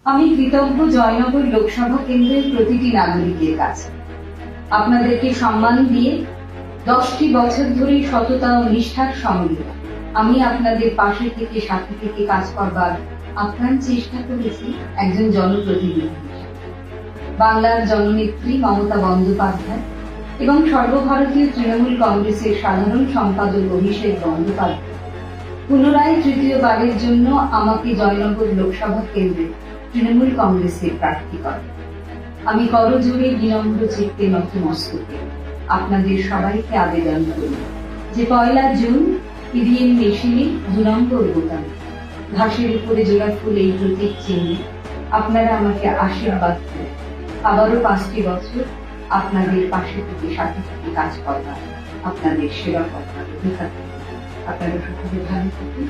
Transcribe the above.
আমি কৃতজ্ঞ জয়নগর লোকসভা কেন্দ্রের প্রতিটি নাগরিকের কাছে। আপনাদেরকে সম্মান দিয়ে 10টি বছর ধরে সততা ও নিষ্ঠার সঙ্গে আমি আপনাদের পাশে থেকে সাথে থেকে কাজ করবার আপ্রাণ চেষ্টা করেছি একজন জনপ্রতিনিধি হিসেবে। বাংলার জননেত্রী মমতা বন্দ্যোপাধ্যায় এবং সর্বভারতীয় তৃণমূল কংগ্রেসের সাধারণ সম্পাদক অভিষেক বন্দ্যোপাধ্যায় পুনরায় তৃতীয়বারের জন্য আমাকে জয়নগর লোকসভা কেন্দ্রে তৃণমূল কংগ্রেসের প্রার্থী করেন। আমি করজোড়ে বিনম্র চিত্তে নতমস্তকে আপনাদের সবাইকে আবেদন করি যে 1 জুন ইভিএম মেশিনে 2 নম্বর বোতাম ঘাসের উপরে জোড়া ফুল এই প্রতীক চিহ্নে আপনারা আমাকে আশীর্বাদ করে আবারও 5টি বছর আপনাদের পাশে থেকে সাথে থেকে কাজ করবার, আপনাদের সেবা করবার অধিকার। আপনারা সকলে ভালো থাকুন।